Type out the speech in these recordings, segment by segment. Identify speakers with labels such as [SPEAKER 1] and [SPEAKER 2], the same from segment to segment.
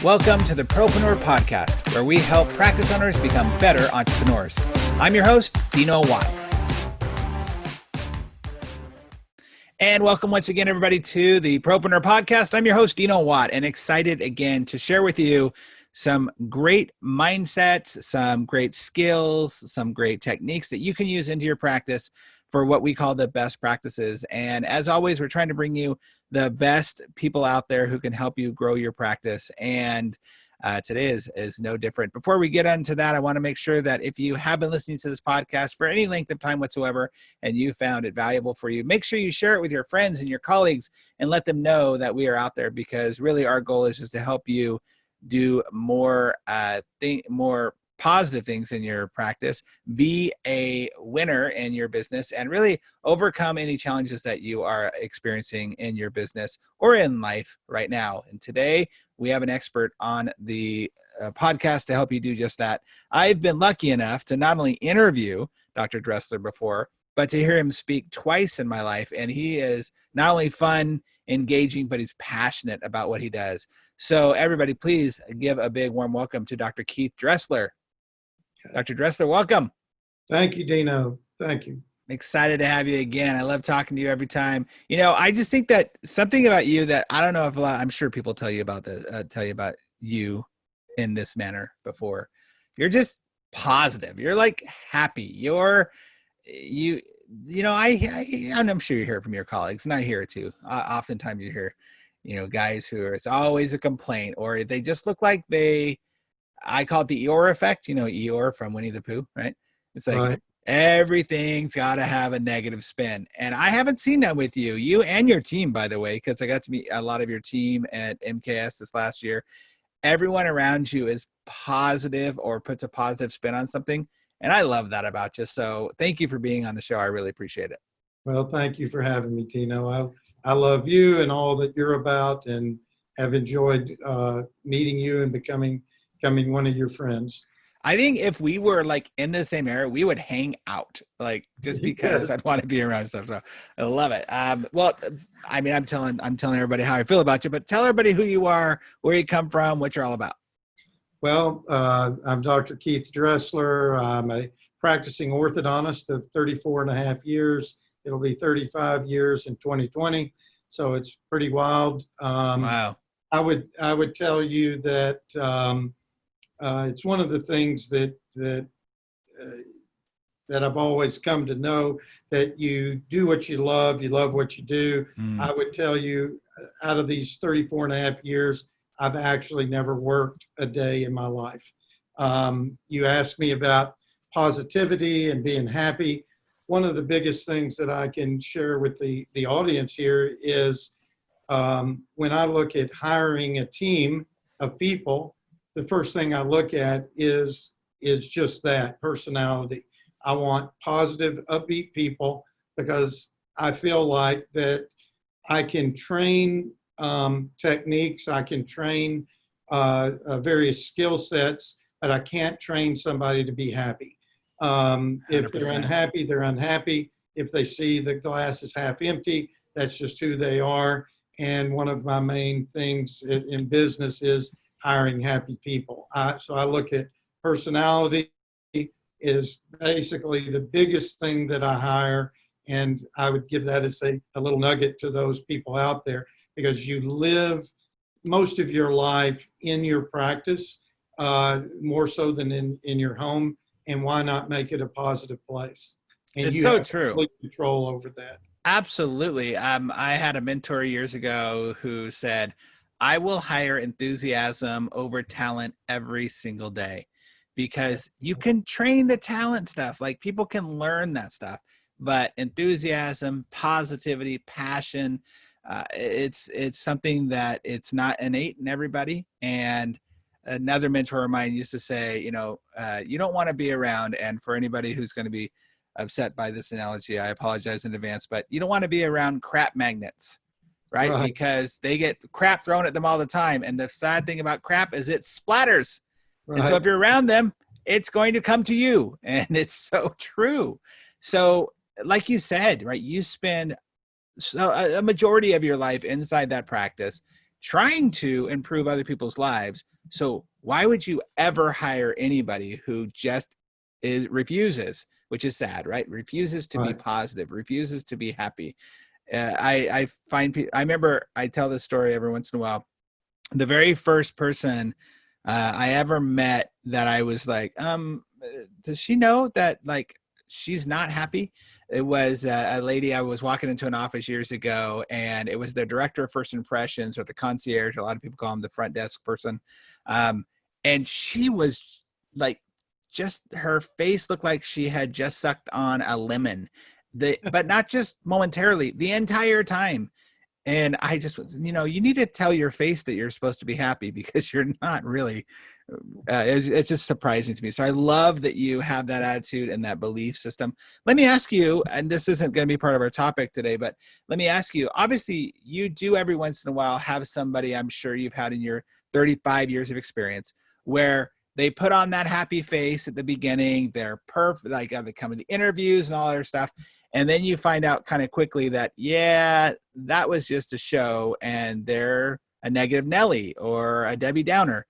[SPEAKER 1] Welcome to the Propreneur Podcast, where we help practice owners become better entrepreneurs. I'm your host, Dino Watt. And welcome once again, everybody, to the Propreneur Podcast. I'm your host, Dino Watt, and excited again to share with you some great mindsets, some great skills, some great techniques that you can use into your practice for what we call the best practices. And as always, we're trying to bring you the best people out there who can help you grow your practice. And today is no different. Before we get into that, I want to make sure that if you have been listening to this podcast for any length of time whatsoever, and you found it valuable for you, make sure you share it with your friends and your colleagues and let them know that we are out there, because really our goal is just to help you do more positive things in your practice, be a winner in your business, and really overcome any challenges that you are experiencing in your business or in life right now. And today we have an expert on the podcast to help you do just that. I've been lucky enough to not only interview Dr. Dressler before, but to hear him speak twice in my life. And he is not only fun, engaging, but he's passionate about what he does. So everybody, please give a big warm welcome to Dr. Keith Dressler. Dr. Dressler, welcome.
[SPEAKER 2] Thank you, Dino. Thank you.
[SPEAKER 1] I'm excited to have you again. I love talking to you every time. You know, I just think that something about you that I don't know if I'm sure people tell you about this, about you in this manner before. You're just positive. You're like happy. I'm sure you hear it from your colleagues, and I hear it too. Oftentimes you hear, guys who it's always a complaint, or they just look like I call it the Eeyore effect, Eeyore from Winnie the Pooh, right? It's like
[SPEAKER 2] Right.
[SPEAKER 1] Everything's got to have a negative spin. And I haven't seen that with you and your team, by the way, because I got to meet a lot of your team at MKS this last year. Everyone around you is positive or puts a positive spin on something. And I love that about you. So thank you for being on the show. I really appreciate it.
[SPEAKER 2] Well, thank you for having me, Dino. I love you and all that you're about, and have enjoyed meeting you and becoming one of your friends.
[SPEAKER 1] I think if we were like in the same area, we would hang out, like just because I'd want to be around stuff. So I love it. Well, I mean, I'm telling everybody how I feel about you, but tell everybody who you are, where you come from, what you're all about.
[SPEAKER 2] Well, I'm Dr. Keith Dressler. I'm a practicing orthodontist of 34 and a half years. It'll be 35 years in 2020. So it's pretty wild.
[SPEAKER 1] Wow.
[SPEAKER 2] I would tell you that it's one of the things that I've always come to know, that you do what you love what you do. I would tell you, out of these 34 and a half years, I've actually never worked a day in my life. You asked me about positivity and being happy. One of the biggest things that I can share with the audience here is when I look at hiring a team of people, the first thing I look at is just that, personality. I want positive, upbeat people, because I feel like that I can train techniques, I can train various skill sets, but I can't train somebody to be happy. If they're unhappy, they're unhappy. If they see the glass is half empty, that's just who they are. And one of my main things in business is hiring happy people. So I look at personality is basically the biggest thing that I hire. And I would give that as a little nugget to those people out there, because you live most of your life in your practice, more so than in your home. And why not make it a positive place? And
[SPEAKER 1] it's
[SPEAKER 2] you
[SPEAKER 1] so
[SPEAKER 2] have
[SPEAKER 1] true.
[SPEAKER 2] complete control over that.
[SPEAKER 1] Absolutely. I had a mentor years ago who said, I will hire enthusiasm over talent every single day, because you can train the talent stuff. Like, people can learn that stuff, but enthusiasm, positivity, passion, it's something that it's not innate in everybody. And another mentor of mine used to say, you don't want to be around, and for anybody who's going to be upset by this analogy, I apologize in advance, but you don't want to be around crap magnets. Right? Because they get crap thrown at them all the time. And the sad thing about crap is it splatters. Right. And so if you're around them, it's going to come to you. And it's so true. So like you said, right, you spend a majority of your life inside that practice. trying to improve other people's lives. So why would you ever hire anybody who just refuses, which is sad, right? Refuses to be
[SPEAKER 2] Right.
[SPEAKER 1] positive, refuses to be happy. I find people, I remember I tell this story every once in a while. The very first person I ever met that I was like, does she know that like she's not happy? It was a lady. I was walking into an office years ago, and it was the director of first impressions, or the concierge. A lot of people call him the front desk person. Um, and she was like, just her face looked like she had just sucked on a lemon. But not just momentarily, the entire time. And I just, you need to tell your face that you're supposed to be happy, because you're not really. It's just surprising to me. So I love that you have that attitude and that belief system. Let me ask you, and this isn't going to be part of our topic today, but let me ask you, obviously you do every once in a while have somebody, I'm sure you've had in your 35 years of experience, where they put on that happy face at the beginning. They're perfect. Like they come to the interviews and all their stuff. And then you find out kind of quickly that, yeah, that was just a show, and they're a negative Nelly or a Debbie Downer.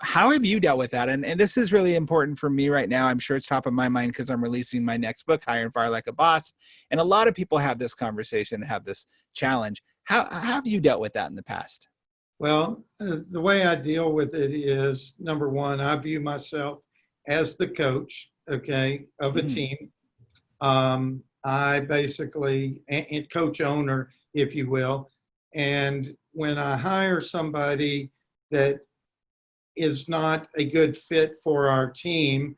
[SPEAKER 1] How have you dealt with that? And this is really important for me right now. I'm sure it's top of my mind because I'm releasing my next book, Hire and Fire Like a Boss. And a lot of people have this conversation, have this challenge. How have you dealt with that in the past?
[SPEAKER 2] Well, the way I deal with it is, number one, I view myself as the coach, okay, of a team. I basically, and coach owner, if you will. And when I hire somebody that is not a good fit for our team,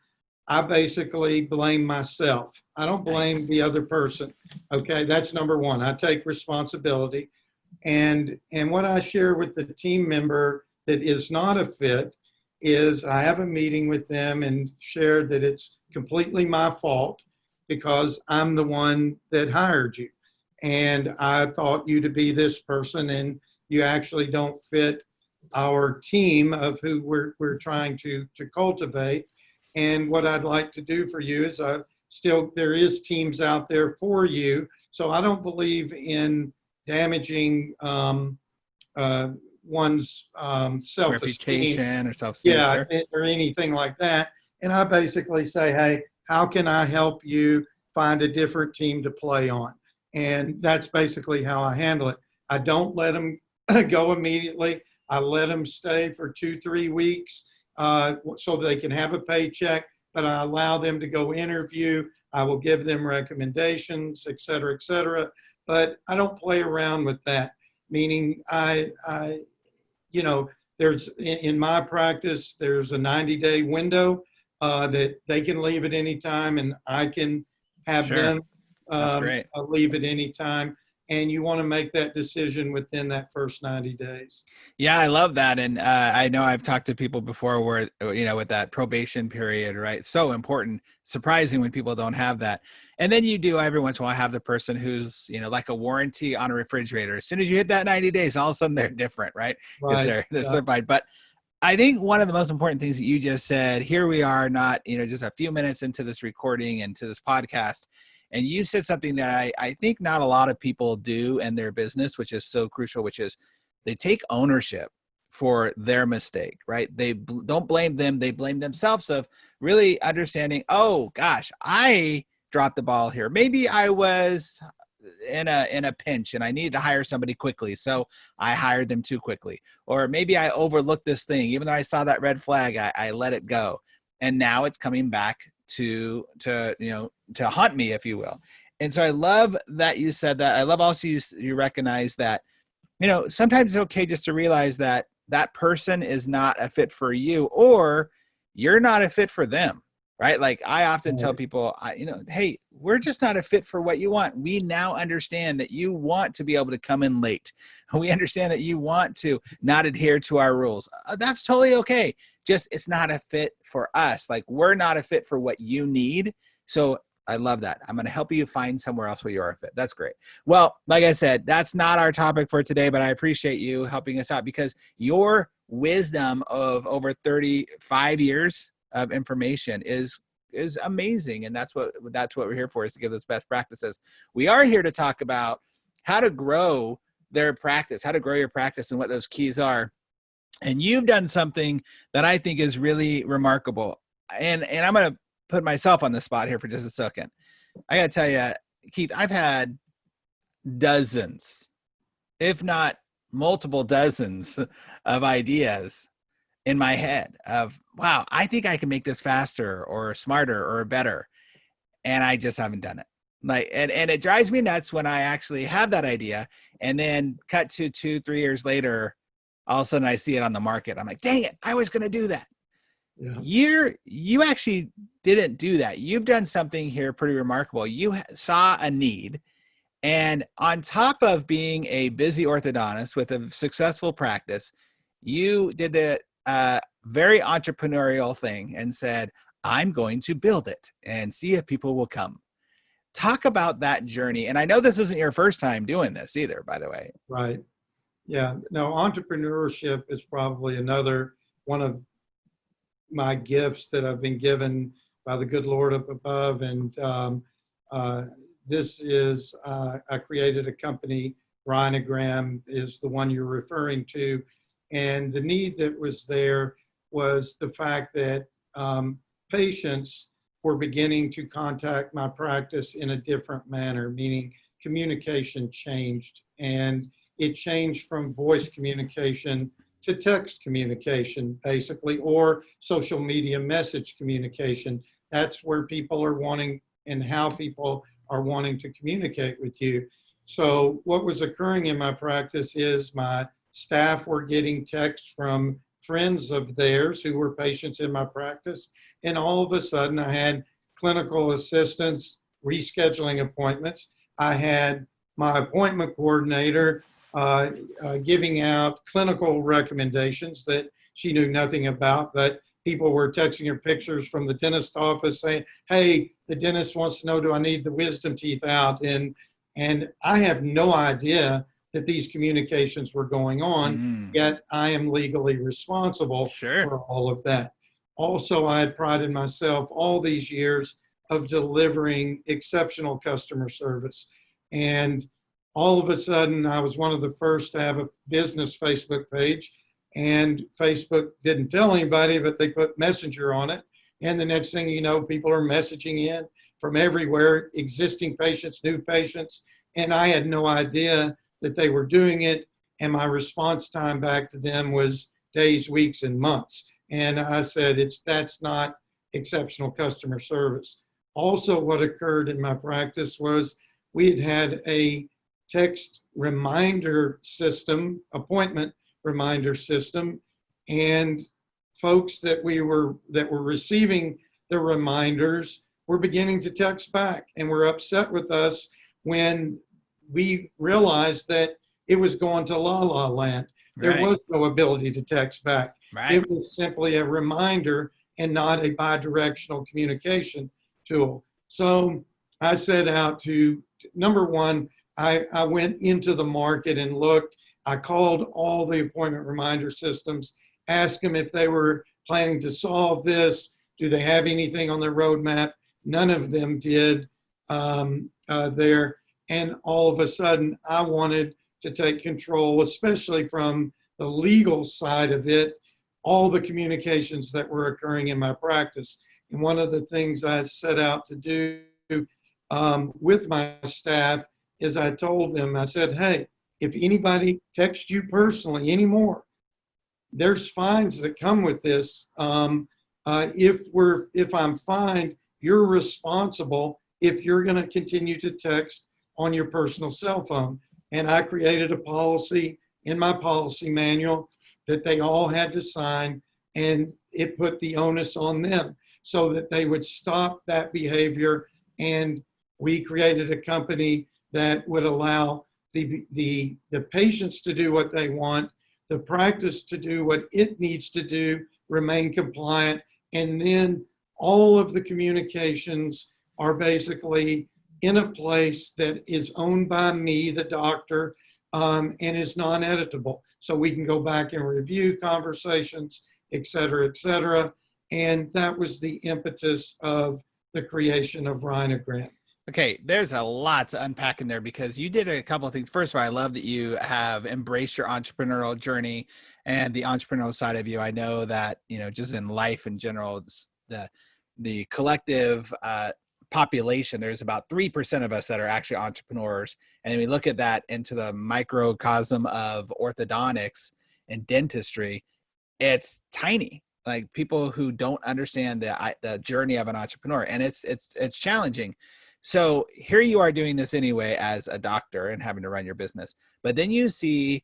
[SPEAKER 2] I basically blame myself. I don't blame the other person. Okay, that's number one. I take responsibility. And what I share with the team member that is not a fit is I have a meeting with them and share that it's completely my fault, because I'm the one that hired you. And I thought you to be this person, and you actually don't fit our team of who we're trying to cultivate. And what I'd like to do for you is there is teams out there for you. So I don't believe in damaging one's self-esteem.
[SPEAKER 1] Reputation or self-esteem,
[SPEAKER 2] Yeah,
[SPEAKER 1] sure.
[SPEAKER 2] or anything like that. And I basically say, hey, how can I help you find a different team to play on? And that's basically how I handle it. I don't let them go immediately. I let them stay for 2-3 weeks so they can have a paycheck, but I allow them to go interview. I will give them recommendations, et cetera, but I don't play around with that. Meaning there's, in my practice, there's a 90-day window that they can leave at any time, and I can have
[SPEAKER 1] Sure.
[SPEAKER 2] them leave at any time. And you want to make that decision within that first 90 days.
[SPEAKER 1] Yeah, I love that. And I know I've talked to people before where, with that probation period, right? So important. Surprising when people don't have that. And then you do every once in a while have the person who's, like a warranty on a refrigerator. As soon as you hit that 90 days, all of a sudden they're different, right? Because they're certified. But I think one of the most important things that you just said, here we are, not, just a few minutes into this recording and to this podcast. And you said something that I think not a lot of people do in their business, which is so crucial, which is they take ownership for their mistake, right? They don't blame them. They blame themselves of really understanding, oh gosh, I dropped the ball here. Maybe I was in a pinch and I needed to hire somebody quickly, so I hired them too quickly. Or maybe I overlooked this thing. Even though I saw that red flag, I let it go. And now it's coming back to haunt me, if you will. And so I love that you said that. I love also you recognize that, sometimes it's okay just to realize that that person is not a fit for you, or you're not a fit for them, right? Like I often tell people, hey, we're just not a fit for what you want. We now understand that you want to be able to come in late. We understand that you want to not adhere to our rules. That's totally okay. Just, it's not a fit for us. Like we're not a fit for what you need. So I love that. I'm going to help you find somewhere else where you are a fit. That's great. Well, like I said, that's not our topic for today, but I appreciate you helping us out, because your wisdom of over 35 years of information is amazing. And that's what we're here for, is to give those best practices. We are here to talk about how to grow their practice, how to grow your practice and what those keys are. And you've done something that I think is really remarkable. And I'm going to put myself on the spot here for just a second. I got to tell you, Keith, I've had dozens, if not multiple dozens of ideas in my head of, wow, I think I can make this faster or smarter or better. And I just haven't done it. Like, and it drives me nuts when I actually have that idea and then cut to 2-3 years later, all of a sudden I see it on the market. I'm like, dang it, I was going to do that. Yeah. You actually didn't do that. You've done something here pretty remarkable. You saw a need, and on top of being a busy orthodontist with a successful practice, you did a very entrepreneurial thing and said, I'm going to build it and see if people will come. Talk about that journey. And I know this isn't your first time doing this either, by the way.
[SPEAKER 2] Right. Yeah. No, entrepreneurship is probably another one of my gifts that I've been given by the good Lord up above. And this is, I created a company, Rhinogram is the one you're referring to. And the need that was there was the fact that patients were beginning to contact my practice in a different manner, meaning communication changed. And it changed from voice communication to text communication, basically, or social media message communication. That's where people are wanting and how people are wanting to communicate with you. So what was occurring in my practice is my staff were getting texts from friends of theirs who were patients in my practice. And all of a sudden I had clinical assistants rescheduling appointments. I had my appointment coordinator giving out clinical recommendations that she knew nothing about, but people were texting her pictures from the dentist office saying, hey, the dentist wants to know, do I need the wisdom teeth out? And I have no idea that these communications were going on, yet I am legally responsible for all of that. Also, I had prided myself all these years of delivering exceptional customer service. And all of a sudden, I was one of the first to have a business Facebook page, and Facebook didn't tell anybody, but they put Messenger on it. And the next thing you know, people are messaging in from everywhere, existing patients, new patients, and I had no idea that they were doing it. And my response time back to them was days, weeks, and months. And I said, that's not exceptional customer service. Also, what occurred in my practice was we had a text reminder system, appointment reminder system, and folks that were receiving the reminders were beginning to text back and were upset with us when we realized that it was going to la la land. There was no ability to text back. It was simply a reminder and not a bidirectional communication tool. So I set out to, number one, I went into the market and looked. I called all the appointment reminder systems, asked them if they were planning to solve this. Do they have anything on their roadmap? None of them did there. And all of a sudden, I wanted to take control, especially from the legal side of it, all the communications that were occurring in my practice. And one of the things I set out to do with my staff is I told them, I said, hey, if anybody texts you personally anymore, there's fines that come with this. If I'm fined, you're responsible if you're going to continue to text on your personal cell phone. And I created a policy in my policy manual that they all had to sign, and it put the onus on them so that they would stop that behavior. And we created a company that would allow the patients to do what they want, the practice to do what it needs to do, remain compliant, and then all of the communications are basically in a place that is owned by me, the doctor, and is non-editable. So we can go back and review conversations, et cetera, et cetera. And that was the impetus of the creation of Rhinogram.
[SPEAKER 1] Okay, there's a lot to unpack in there because you did a couple of things. First of all, I love that you have embraced your entrepreneurial journey and the entrepreneurial side of you. I know that, just in life in general, the collective population, there's about 3% of us that are actually entrepreneurs. And we look at that into the microcosm of orthodontics and dentistry, it's tiny. Like people who don't understand the journey of an entrepreneur, and it's challenging. So here you are doing this anyway as a doctor and having to run your business, but then you see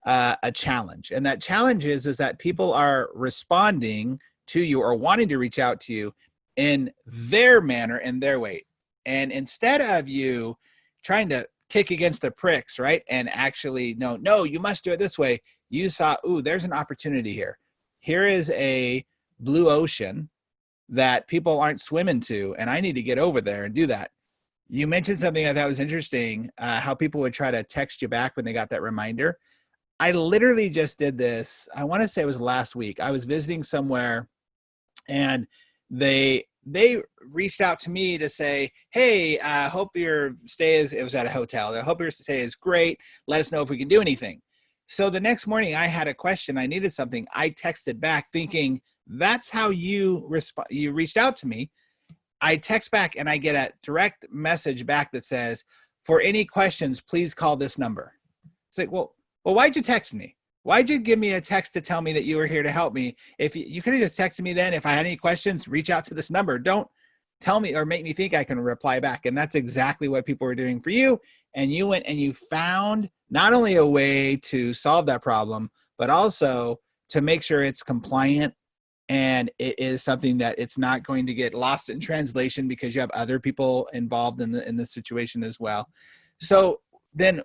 [SPEAKER 1] a challenge, and that challenge is that people are responding to you or wanting to reach out to you in their manner and their way, and instead of you trying to kick against the pricks, right, and actually no, you must do it this way, you saw, ooh, there's an opportunity here. Here is a blue ocean that people aren't swimming to, and I need to get over there and do that. You mentioned something I thought was interesting, how people would try to text you back when they got that reminder. I literally just did this. I want to say it was last week. I was visiting somewhere, and they reached out to me to say, hey, I hope your stay is, it was at a hotel, I hope your stay is great. Let us know if we can do anything. So the next morning I had a question. I needed something. I texted back thinking that's how you reached out to me. I text back and I get a direct message back that says, for any questions, please call this number. It's like, well, why'd you text me? Why'd you give me a text to tell me that you were here to help me? If you could have just texted me then, if I had any questions, reach out to this number. Don't tell me or make me think I can reply back. And that's exactly what people were doing for you. And you went and you found not only a way to solve that problem, but also to make sure it's compliant and it is something that it's not going to get lost in translation because you have other people involved in the situation as well. So then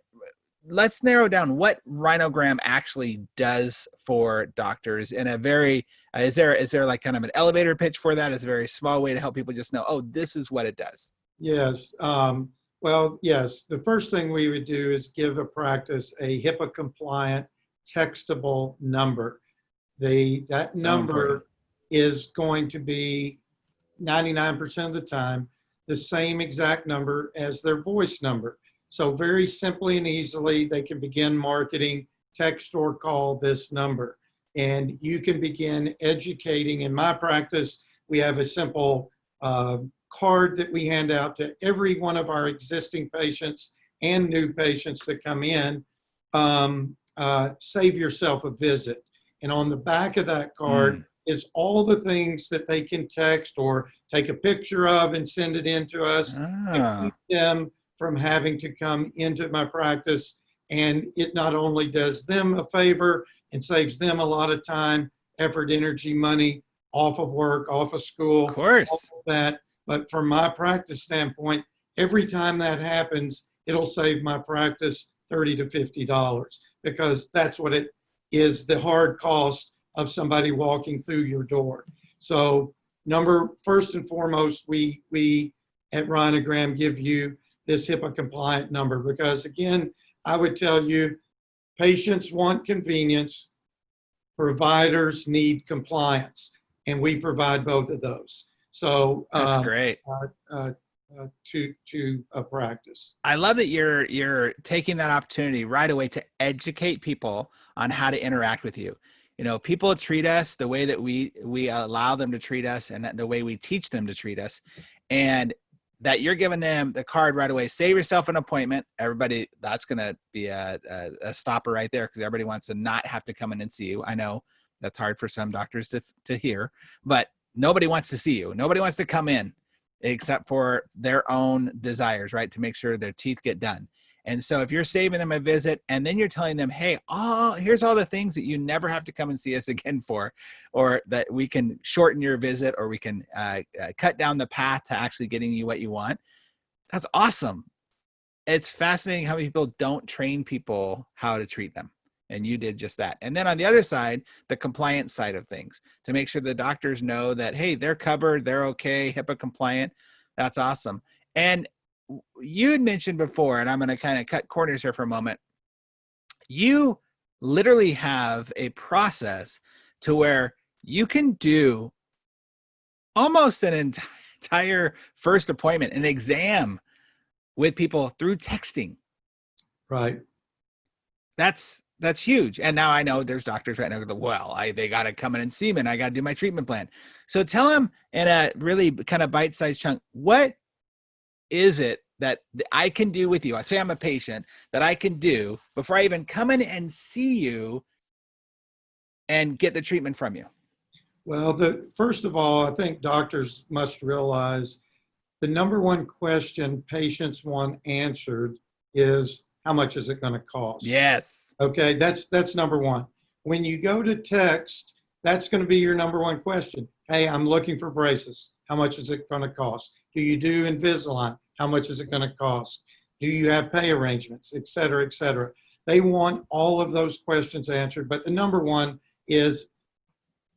[SPEAKER 1] let's narrow down what Rhinogram actually does for doctors in a very, is there like kind of an elevator pitch for that? Is a very small way to help people just know, oh, this is what it does.
[SPEAKER 2] Yes. Well, yes. The first thing we would do is give a practice a HIPAA compliant textable number. That number is going to be 99% of the time the same exact number as their voice number. So very simply and easily, they can begin marketing, text or call this number. And you can begin educating. In my practice, we have a simple card that we hand out to every one of our existing patients and new patients that come in. Save yourself a visit. And on the back of that card is all the things that they can text or take a picture of and send it in to us to keep them from having to come into my practice. And it not only does them a favor and saves them a lot of time, effort, energy, money off of work, off of school,
[SPEAKER 1] of course,
[SPEAKER 2] all of that. But from my practice standpoint, every time that happens, it'll save my practice $30 to $50 because that's what it is, the hard cost of somebody walking through your door. So first and foremost, we at Rhinogram give you this HIPAA compliant number because again, I would tell you, patients want convenience, providers need compliance, and we provide both of those. So
[SPEAKER 1] that's great.
[SPEAKER 2] To a practice.
[SPEAKER 1] I love that you're taking that opportunity right away to educate people on how to interact with you. People treat us the way that we allow them to treat us and the way we teach them to treat us. And that you're giving them the card right away. Save yourself an appointment. Everybody, that's going to be a stopper right there because everybody wants to not have to come in and see you. I know that's hard for some doctors to hear, but nobody wants to see you. Nobody wants to come in except for their own desires, right? To make sure their teeth get done. And so if you're saving them a visit and then you're telling them, hey, here's all the things that you never have to come and see us again for, or that we can shorten your visit, or we can cut down the path to actually getting you what you want. That's awesome. It's fascinating how many people don't train people how to treat them. And you did just that. And then on the other side, the compliance side of things, to make sure the doctors know that, hey, they're covered, they're okay, HIPAA compliant. That's awesome. And you had mentioned before, and I'm going to kind of cut corners here for a moment. You literally have a process to where you can do almost an entire first appointment, an exam with people through texting.
[SPEAKER 2] Right.
[SPEAKER 1] That's huge. And now I know there's doctors right now that, well, they got to come in and see me and I got to do my treatment plan. So tell them in a really kind of bite-sized chunk, what is it that I can do with you? I say I'm a patient that I can do before I even come in and see you and get the treatment from you.
[SPEAKER 2] Well, first of all, I think doctors must realize the number one question patients want answered is, how much is it going to cost?
[SPEAKER 1] Yes.
[SPEAKER 2] Okay, that's number one. When you go to text, that's going to be your number one question. Hey, I'm looking for braces. How much is it going to cost? Do you do Invisalign? How much is it going to cost? Do you have pay arrangements, et cetera, et cetera? They want all of those questions answered, but the number one is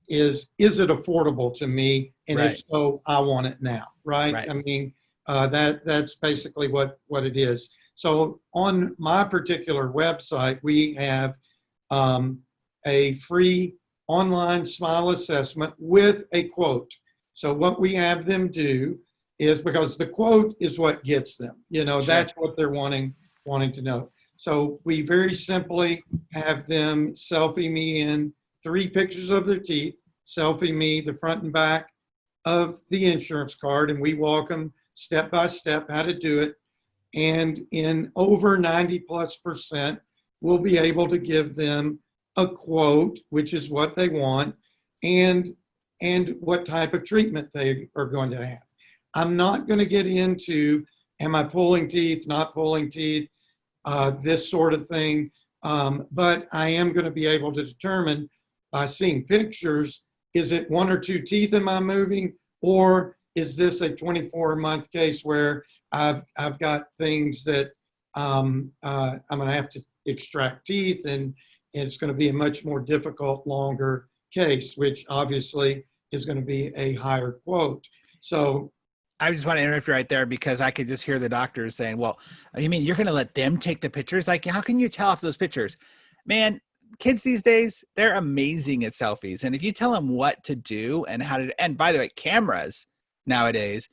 [SPEAKER 2] it affordable to me? And
[SPEAKER 1] Right.
[SPEAKER 2] if so, I want it now, right?
[SPEAKER 1] Right.
[SPEAKER 2] I mean, that's basically what it is. So on my particular website, we have a free online smile assessment with a quote. So what we have them do is, because the quote is what gets them,
[SPEAKER 1] Sure.
[SPEAKER 2] That's what they're wanting to know. So we very simply have them selfie me in 3 pictures of their teeth, selfie me the front and back of the insurance card, and we walk them step by step how to do it. And in over 90+%, we'll be able to give them a quote, which is what they want, and what type of treatment they are going to have. I'm not going to get into, am I pulling teeth, not pulling teeth, this sort of thing. But I am going to be able to determine by seeing pictures, is it 1 or 2 teeth am I moving, or is this a 24-month case where I've got things that I'm going to have to extract teeth, and it's going to be a much more difficult, longer case, which obviously is going to be a higher quote. So
[SPEAKER 1] I just want to interrupt you right there, because I could just hear the doctors saying, well, you mean you're going to let them take the pictures? Like, how can you tell off those pictures? Man, kids these days, they're amazing at selfies. And if you tell them what to do and how to, and by the way, cameras nowadays,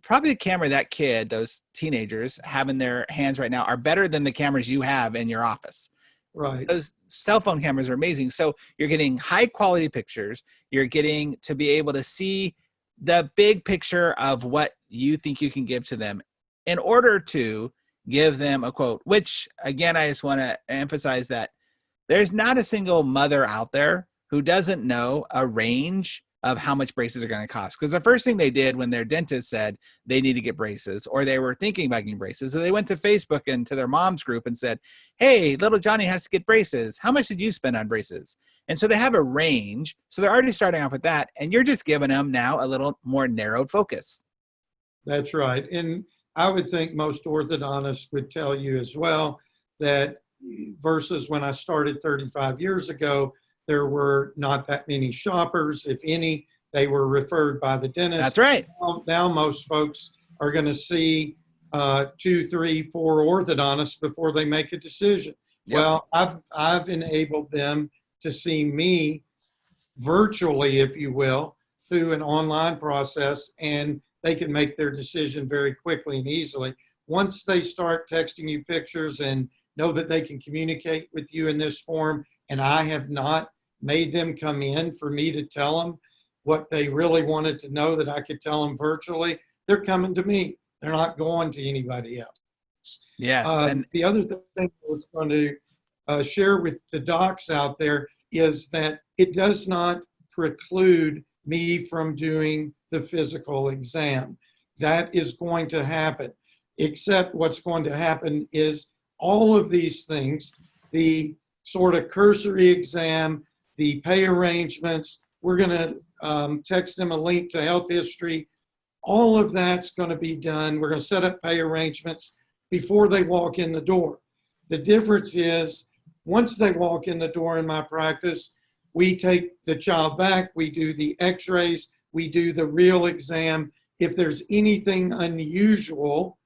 [SPEAKER 1] probably the camera that kid, those teenagers have in their hands right now are better than the cameras you have in your office.
[SPEAKER 2] Right.
[SPEAKER 1] Those cell phone cameras are amazing. So you're getting high quality pictures. You're getting to be able to see the big picture of what you think you can give to them in order to give them a quote, which again, I just want to emphasize that there's not a single mother out there who doesn't know a range of how much braces are going to cost. Because the first thing they did when their dentist said they need to get braces, or they were thinking about getting braces, so they went to Facebook and to their mom's group and said, hey, little Johnny has to get braces. How much did you spend on braces? And so they have a range. So they're already starting off with that. And you're just giving them now a little more narrowed focus.
[SPEAKER 2] That's right. And I would think most orthodontists would tell you as well that versus when I started 35 years ago, there were not that many shoppers. If any, they were referred by the dentist.
[SPEAKER 1] That's right.
[SPEAKER 2] Now most folks are going to see 2, 3, 4 orthodontists before they make a decision. Yep. Well, I've enabled them to see me virtually, if you will, through an online process, and they can make their decision very quickly and easily. Once they start texting you pictures and know that they can communicate with you in this form, and I have not made them come in for me to tell them what they really wanted to know that I could tell them virtually, they're coming to me. They're not going to anybody else.
[SPEAKER 1] Yes. And
[SPEAKER 2] the other thing I was going to share with the docs out there is that it does not preclude me from doing the physical exam. That is going to happen, except what's going to happen is all of these things, the sort of cursory exam, the pay arrangements, we're going to text them a link to health history. All of that's going to be done. We're going to set up pay arrangements before they walk in the door. The difference is once they walk in the door in my practice, we take the child back, we do the x-rays, we do the real exam. If there's anything unusual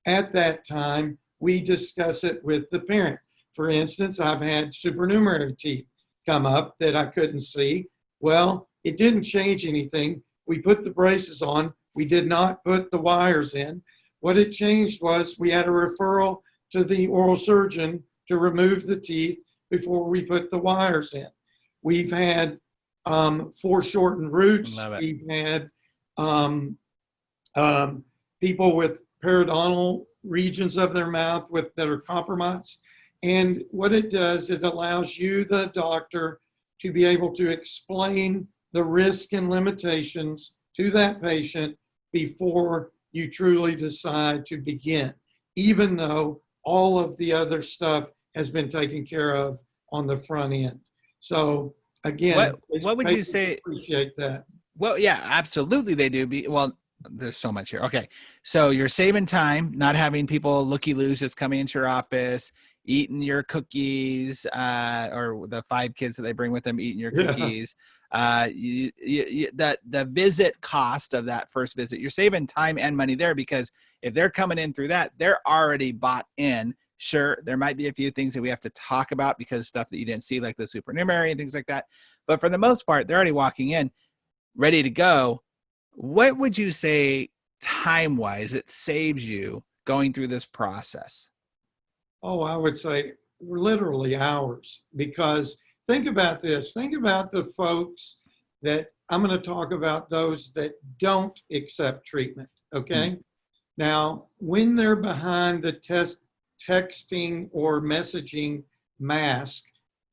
[SPEAKER 2] at that time, we discuss it with the parent. For instance, I've had supernumerary teeth come up that I couldn't see. Well, it didn't change anything. We put the braces on. We did not put the wires in. What it changed was we had a referral to the oral surgeon to remove the teeth before we put the wires in. We've had foreshortened roots.
[SPEAKER 1] Love it.
[SPEAKER 2] We've had people with periodontal regions of their mouth that are compromised. And what it does, it allows you, the doctor, to be able to explain the risk and limitations to that patient before you truly decide to begin, even though all of the other stuff has been taken care of on the front end. So again,
[SPEAKER 1] what would you say?
[SPEAKER 2] Appreciate that.
[SPEAKER 1] Well, yeah, absolutely they do. Well, there's so much here. Okay, so you're saving time, not having people looky-loos just coming into your office, eating your cookies, or the 5 kids that they bring with them eating your cookies. The visit cost of that first visit, you're saving time and money there, because if they're coming in through that, they're already bought in. Sure, there might be a few things that we have to talk about because stuff that you didn't see, like the supernumerary and things like that. But for the most part, they're already walking in, ready to go. What would you say time-wise it saves you going through this process?
[SPEAKER 2] Oh, I would say literally hours, because think about this. Think about the folks that I'm going to talk about, those that don't accept treatment. Okay. Mm-hmm. Now, when they're behind the texting or messaging mask,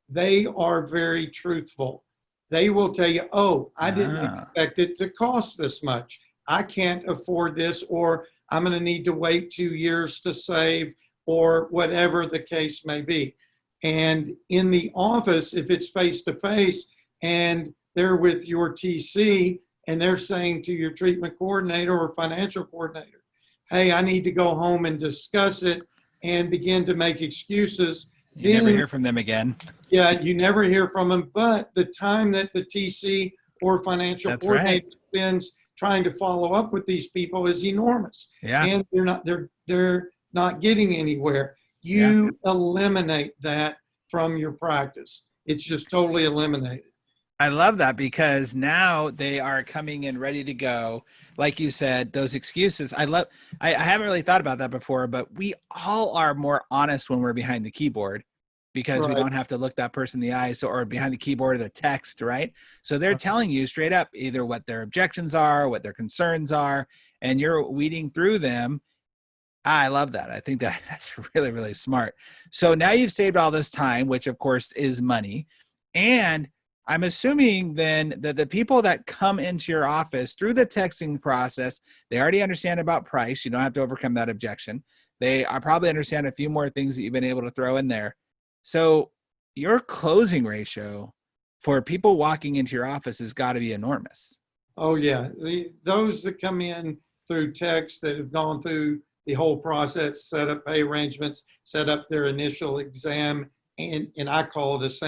[SPEAKER 2] they are very truthful. They will tell you, oh, I didn't expect it to cost this much. I can't afford this, or I'm going to need to wait 2 years to save, or whatever the case may be. And in the office, if it's face-to-face and they're with your TC and they're saying to your treatment coordinator or financial coordinator, hey, I need to go home and discuss it, and begin to make excuses.
[SPEAKER 1] You never hear from them again.
[SPEAKER 2] Yeah, you never hear from them. But the time that the TC or financial coordinator spends trying to follow up with these people is enormous.
[SPEAKER 1] Yeah.
[SPEAKER 2] And they're not getting anywhere. You eliminate that from your practice. It's just totally eliminated.
[SPEAKER 1] I love that, because now they are coming in ready to go. Like you said, those excuses. I haven't really thought about that before, but we all are more honest when we're behind the keyboard, because we don't have to look that person in the eye, or behind the keyboard or the text, right? So they're telling you straight up either what their objections are, what their concerns are, and you're weeding through them. I love that. I think that's really, really smart. So now you've saved all this time, which of course is money. And I'm assuming then that the people that come into your office through the texting process, they already understand about price. You don't have to overcome that objection. They probably understand a few more things that you've been able to throw in there. So your closing ratio for people walking into your office has got to be enormous.
[SPEAKER 2] Oh yeah. Those that come in through text, that have gone through the whole process, set up pay arrangements, set up their initial exam, and I call it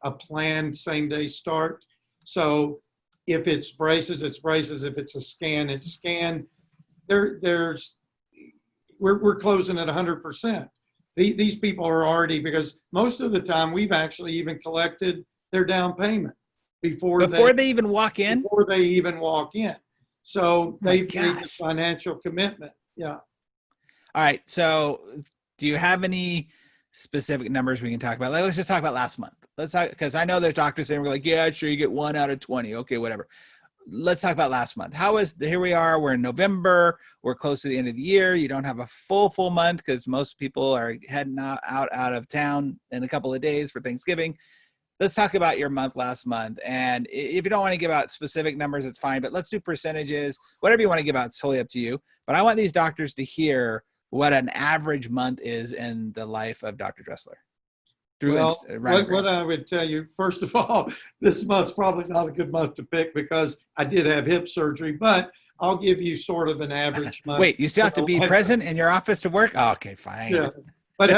[SPEAKER 2] a planned same-day start. So if it's braces, it's braces. If it's a scan, it's scan. We're closing at 100%. These people are already, because most of the time we've actually even collected their down payment before they even walk in. Before they even walk in. So they've made the financial commitment. Yeah.
[SPEAKER 1] All right. So do you have any specific numbers we can talk about? Let's just talk about last month. Let's talk, because I know there's doctors saying, we're like, yeah, sure, you get 1 out of 20. Okay, whatever. Let's talk about last month. Here we are, we're in November, we're close to the end of the year. You don't have a full month because most people are heading out of town in a couple of days for Thanksgiving. Let's talk about your month last month. And if you don't want to give out specific numbers, it's fine, but let's do percentages, whatever you want to give out, it's totally up to you. But I want these doctors to hear what an average month is in the life of Dr. Dressler.
[SPEAKER 2] Well, what I would tell you, first of all, this month's probably not a good month to pick because I did have hip surgery, but I'll give you sort of an average month.
[SPEAKER 1] Wait, you still have to be present in your office to work? Oh, okay, fine.
[SPEAKER 2] Yeah. But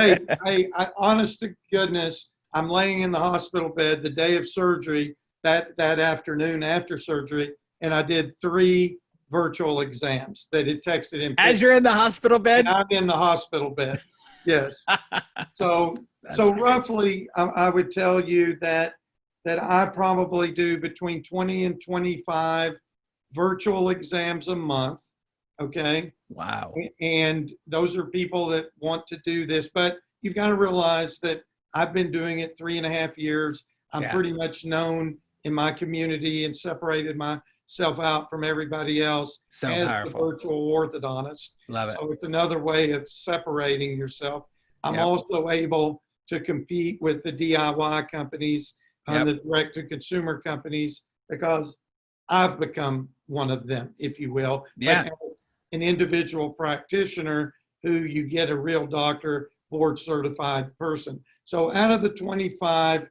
[SPEAKER 2] hey, honest to goodness, I'm laying in the hospital bed the day of surgery, that afternoon after surgery, and I did 3 virtual exams that had texted in.
[SPEAKER 1] As you're in the hospital bed?
[SPEAKER 2] And I'm in the hospital bed, yes. So roughly, I would tell you that I probably do between 20 and 25 virtual exams a month, Okay.
[SPEAKER 1] Wow.
[SPEAKER 2] And those are people that want to do this, but you've got to realize that I've been doing it 3.5 years. I'm
[SPEAKER 1] Yeah.
[SPEAKER 2] pretty much known in my community and separated myself out from everybody else
[SPEAKER 1] So
[SPEAKER 2] as the
[SPEAKER 1] powerful.
[SPEAKER 2] virtual orthodontist.
[SPEAKER 1] Love it.
[SPEAKER 2] So it's another way of separating yourself. I'm
[SPEAKER 1] Yep.
[SPEAKER 2] also able to compete with the DIY companies and
[SPEAKER 1] Yep.
[SPEAKER 2] the direct to consumer companies because I've become one of them, if you will.
[SPEAKER 1] Yeah.
[SPEAKER 2] But as an individual practitioner who you get a real doctor, board certified person. So out of the 25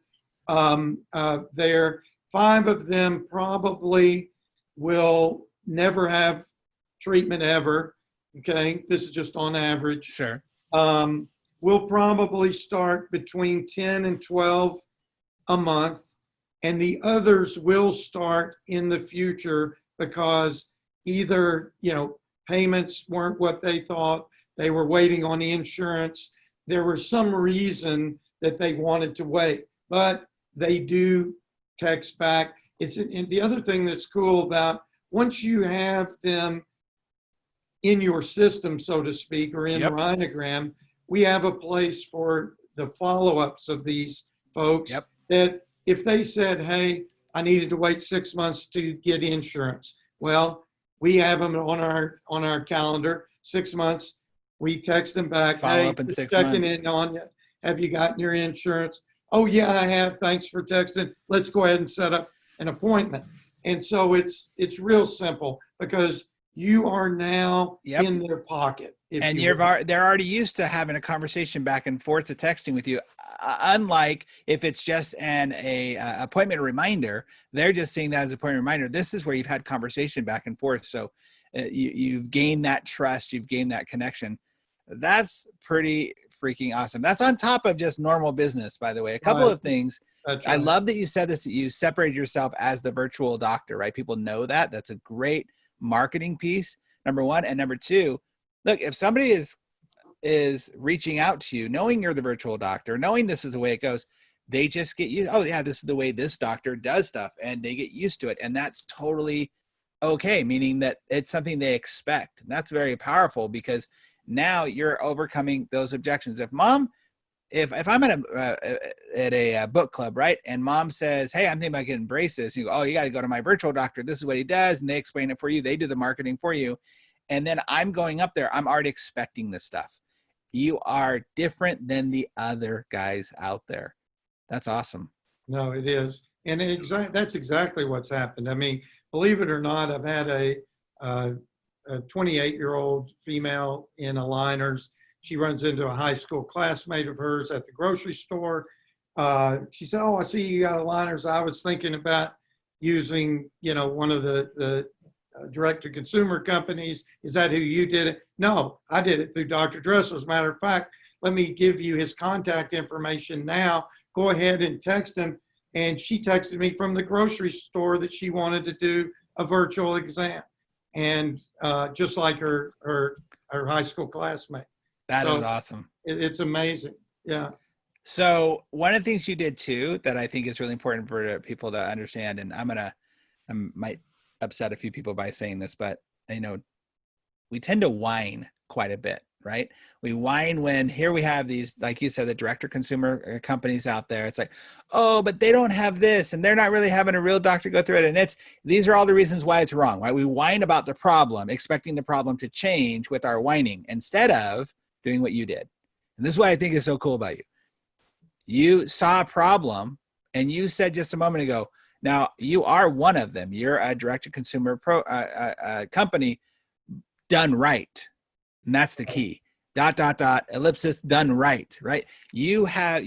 [SPEAKER 2] there, 5 of them probably will never have treatment ever. Okay, this is just on average.
[SPEAKER 1] Sure.
[SPEAKER 2] We'll probably start between 10 and 12 a month, and the others will start in the future because either, payments weren't what they thought, they were waiting on the insurance, there was some reason that they wanted to wait, but they do text back. And the other thing that's cool about once you have them in your system, so to speak, or in
[SPEAKER 1] Yep.
[SPEAKER 2] Rhinogram, we have a place for the follow-ups of these folks.
[SPEAKER 1] Yep.
[SPEAKER 2] That if they said, hey, I needed to wait 6 months to get insurance, well, we have them on our calendar, 6 months. We text them back,
[SPEAKER 1] Follow
[SPEAKER 2] hey,
[SPEAKER 1] up in
[SPEAKER 2] just
[SPEAKER 1] 6
[SPEAKER 2] checking
[SPEAKER 1] months.
[SPEAKER 2] in on you. Have you gotten your insurance? Oh yeah, I have. Thanks for texting. Let's go ahead and set up an appointment. And so it's real simple because you are now
[SPEAKER 1] Yep.
[SPEAKER 2] in their pocket.
[SPEAKER 1] And
[SPEAKER 2] will.
[SPEAKER 1] they're already used to having a conversation back and forth to texting with you. Unlike if it's just an appointment reminder, they're just seeing that as an appointment reminder. This is where you've had conversation back and forth. So you've gained that trust, you've gained that connection. That's pretty freaking awesome. That's on top of just normal business, by the way. A couple
[SPEAKER 2] Right.
[SPEAKER 1] of things.
[SPEAKER 2] That's
[SPEAKER 1] I
[SPEAKER 2] right.
[SPEAKER 1] love that you said this, that you separated yourself as the virtual doctor, right? People know that. That's a great marketing piece, number one. And number two, look, if somebody is reaching out to you, knowing you're the virtual doctor, knowing this is the way it goes, they just get used. Oh yeah, this is the way this doctor does stuff, and they get used to it, and that's totally okay. Meaning that it's something they expect. And that's very powerful because now you're overcoming those objections. If I'm at a book club, right, and mom says, "Hey, I'm thinking about getting braces," you go, "Oh, you got to go to my virtual doctor. This is what he does," and they explain it for you. They do the marketing for you. And then I'm going up there. I'm already expecting this stuff. You are different than the other guys out there. That's awesome.
[SPEAKER 2] No, it is. And that's exactly what's happened. I mean, believe it or not, I've had a 28-year-old female in aligners. She runs into a high school classmate of hers at the grocery store. She said, "Oh, I see you got aligners. I was thinking about using, one of the direct-to-consumer companies. Is that who you did it?" "No, I did it through Dr. Dressler. As a matter of fact, let me give you his contact information now. Go ahead and text him." And she texted me from the grocery store that she wanted to do a virtual exam, and just like her high school classmate.
[SPEAKER 1] That is
[SPEAKER 2] So
[SPEAKER 1] awesome.
[SPEAKER 2] it's amazing. Yeah.
[SPEAKER 1] So one of the things you did too that I think is really important for people to understand, and I might upset a few people by saying this, but we tend to whine quite a bit, right? We whine when here we have these, like you said, the direct to consumer companies out there. It's like, oh, but they don't have this, and they're not really having a real doctor go through it. And these are all the reasons why it's wrong, right? We whine about the problem, expecting the problem to change with our whining instead of doing what you did. And this is what I think is so cool about you. You saw a problem and you said just a moment ago, now you are one of them. You're a direct to consumer company done right. And that's the key. ... ellipsis done right. You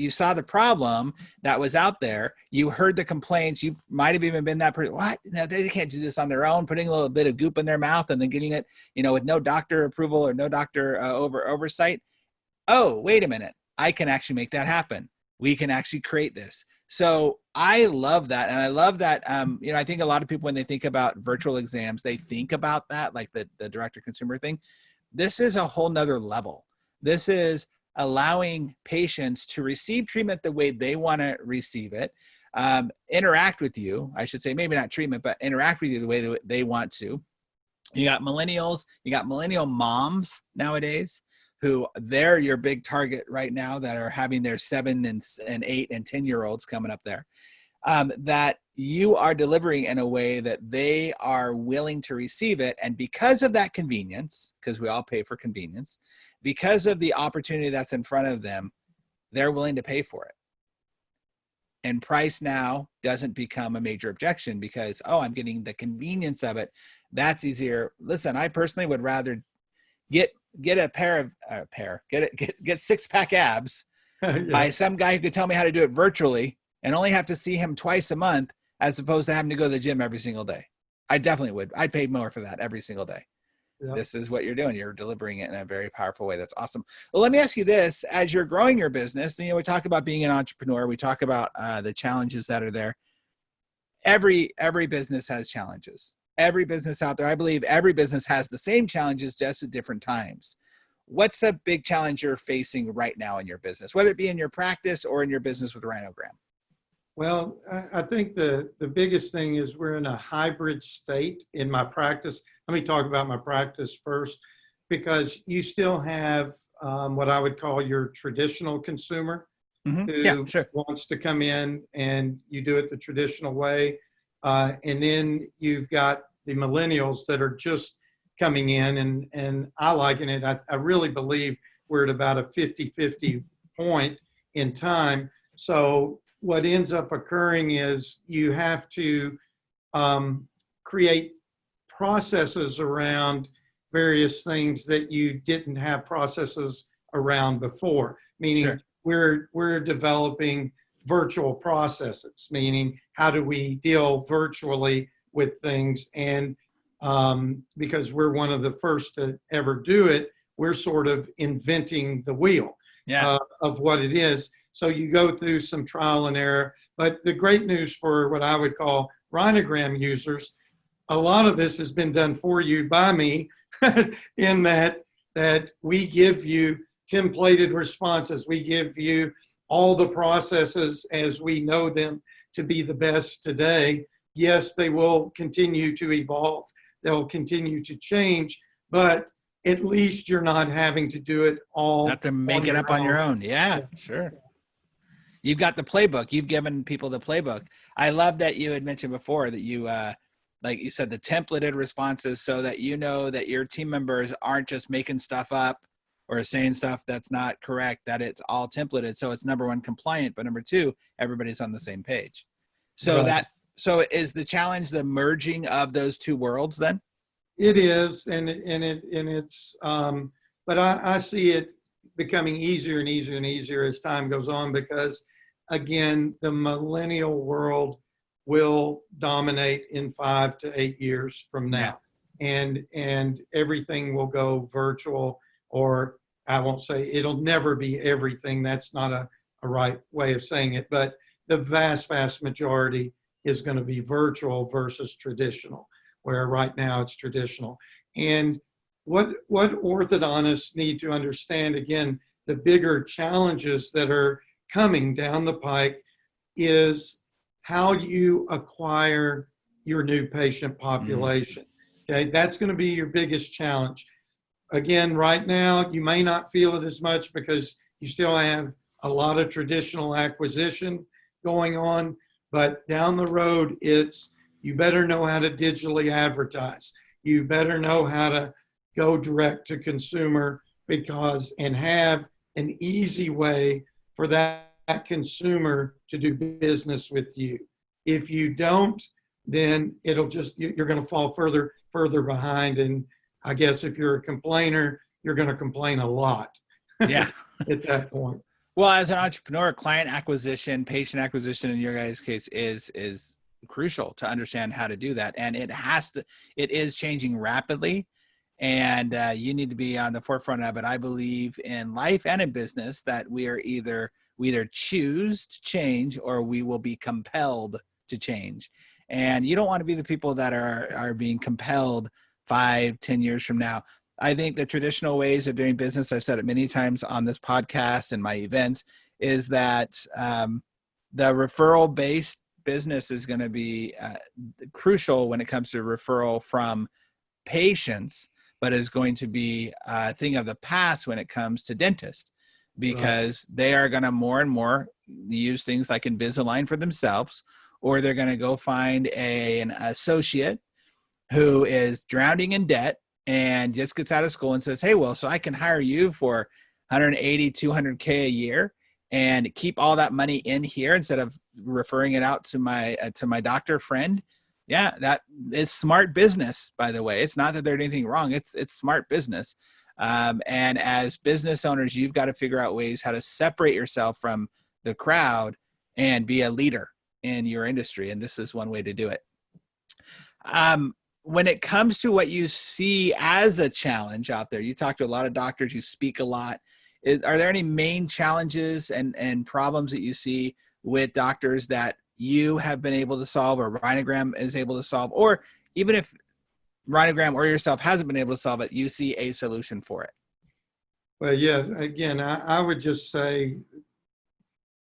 [SPEAKER 1] saw the problem that was out there. You heard the complaints. You might have even been that person. What? No, they can't do this on their own, putting a little bit of goop in their mouth and then getting it, with no doctor approval or no doctor oversight. Oh, wait a minute. I can actually make that happen. We can actually create this. So I love that. And I love that, I think a lot of people, when they think about virtual exams, they think about that, like the direct to consumer thing. This is a whole nother level. This is allowing patients to receive treatment the way they want to receive it, interact with you, I should say, maybe not treatment, but interact with you the way that they want to. You got millennials, you got millennial moms nowadays who they're your big target right now that are having their 7 and 8 and 10-year-olds coming up there. That you are delivering in a way that they are willing to receive it. And because of that convenience, because we all pay for convenience, because of the opportunity that's in front of them, they're willing to pay for it. And price now doesn't become a major objection because, oh, I'm getting the convenience of it. That's easier. Listen, I personally would rather get get 6-pack abs
[SPEAKER 2] Yeah.
[SPEAKER 1] by some guy who could tell me how to do it virtually and only have to see him twice a month as opposed to having to go to the gym every single day. I definitely would. I'd pay more for that every single day.
[SPEAKER 2] Yeah.
[SPEAKER 1] This is what you're doing. You're delivering it in a very powerful way. That's awesome. Well, let me ask you this. As you're growing your business, we talk about being an entrepreneur. We talk about the challenges that are there. Every business has challenges. Every business out there, I believe every business has the same challenges, just at different times. What's the big challenge you're facing right now in your business, whether it be in your practice or in your business with Rhinogram?
[SPEAKER 2] Well, I think the biggest thing is we're in a hybrid state in my practice. Let me talk about my practice first, because you still have what I would call your traditional consumer who wants to come in and you do it the traditional way. And then you've got the millennials that are just coming in, and I liken it. I really believe we're at about a 50-50 point in time. So what ends up occurring is you have to create processes around various things that you didn't have processes around before, meaning we're developing virtual processes, meaning how do we deal virtually with things. And because we're one of the first to ever do it, we're sort of inventing the wheel of what it is. So you go through some trial and error. But the great news for what I would call Rhinogram users, a lot of this has been done for you by me in that we give you templated responses. We give you all the processes as we know them to be the best today. Yes, they will continue to evolve. They'll continue to change, but at least you're not having to do it all.
[SPEAKER 1] Not to make it up on your own. Yeah, sure. You've got the playbook. You've given people the playbook. I love that you had mentioned before that you, like you said, the templated responses so that you know that your team members aren't just making stuff up or saying stuff that's not correct, that it's all templated. So it's number one, compliant, but number two, everybody's on the same page. So so is the challenge the merging of those two worlds then?
[SPEAKER 2] It is, and it's, but I see it becoming easier and easier and easier as time goes on, because again, the millennial world will dominate in 5 to 8 years from now. And everything will go virtual, or I won't say it'll never be everything. That's not a right way of saying it, but the vast majority is going to be virtual versus traditional, where right now it's traditional. And what orthodontists need to understand, again, the bigger challenges that are coming down the pike is how you acquire your new patient population. Okay, that's going to be your biggest challenge. Again, right now, you may not feel it as much because you still have a lot of traditional acquisition going on, but down the road, it's you better know how to digitally advertise. You better know how to go direct to consumer, and have an easy way for that consumer to do business with you. If you don't, then it'll just, you're going to fall further behind. And I guess if you're a complainer, you're going to complain a lot.
[SPEAKER 1] Yeah.
[SPEAKER 2] At that point.
[SPEAKER 1] Well, as an entrepreneur, client acquisition, patient acquisition in your guys' case is crucial to understand how to do that. And it is changing rapidly, and you need to be on the forefront of it. I believe in life and in business that we either choose to change or we will be compelled to change. And you don't want to be the people that are being compelled 5-10 years from now. I think the traditional ways of doing business, I've said it many times on this podcast and my events, is that the referral-based business is going to be crucial when it comes to referral from patients, but is going to be a thing of the past when it comes to dentists, because they are going to more and more use things like Invisalign for themselves, or they're going to go find an associate who is drowning in debt and just gets out of school and says, hey, well, so I can hire you for 180, 200K a year and keep all that money in here instead of referring it out to my doctor friend. Yeah, that is smart business, by the way. It's not that they're doing anything wrong. It's smart business. And as business owners, you've got to figure out ways how to separate yourself from the crowd and be a leader in your industry. And this is one way to do it. When it comes to what you see as a challenge out there, you talk to a lot of doctors, you speak a lot. Are there any main challenges and problems that you see with doctors that you have been able to solve, or Rhinogram is able to solve, or even if Rhinogram or yourself hasn't been able to solve it, you see a solution for it?
[SPEAKER 2] Well, yeah, again, I would just say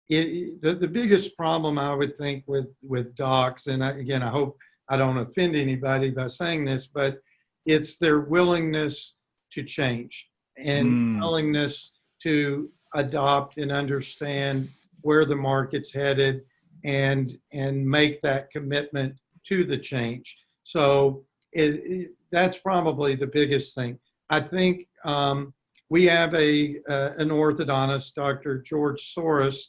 [SPEAKER 2] the biggest problem I would think with docs, and again, I hope I don't offend anybody by saying this, but it's their willingness to change and willingness to adopt and understand where the market's headed and make that commitment to the change. So that's probably the biggest thing. I think we have an orthodontist, Dr. George Soros.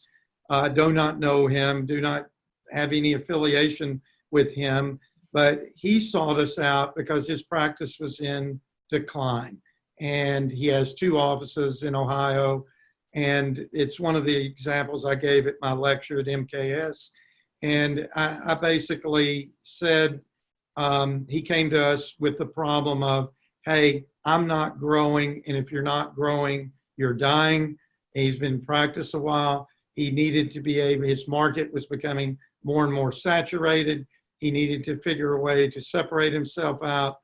[SPEAKER 2] Do not know him, do not have any affiliation with him, but he sought us out because his practice was in decline. And he has 2 offices in Ohio. And it's one of the examples I gave at my lecture at MKS. And I basically said, he came to us with the problem of, hey, I'm not growing. And if you're not growing, you're dying. And he's been in practice a while. He needed to be able, his market was becoming more and more saturated. He needed to figure a way to separate himself out.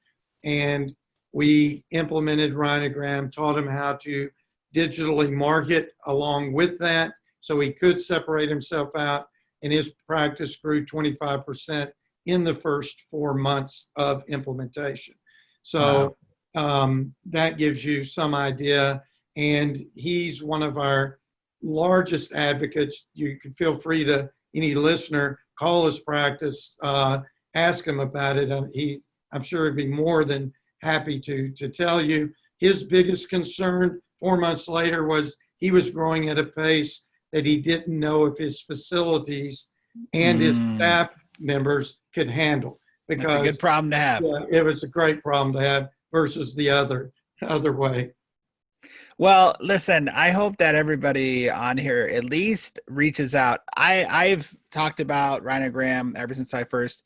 [SPEAKER 2] And we implemented Rhinogram, taught him how to digitally market along with that so he could separate himself out. And his practice grew 25% in the first 4 months of implementation. So that gives you some idea. And he's one of our largest advocates. You can feel free to, any listener, call his practice, ask him about it. I'm sure he'd be more than happy to tell you. His biggest concern 4 months later was he was growing at a pace that he didn't know if his facilities and his staff members could handle. Because
[SPEAKER 1] that's a good problem to have.
[SPEAKER 2] Yeah, it was a great problem to have versus the other way.
[SPEAKER 1] Well, listen, I hope that everybody on here at least reaches out. I've talked about Rhinogram ever since I first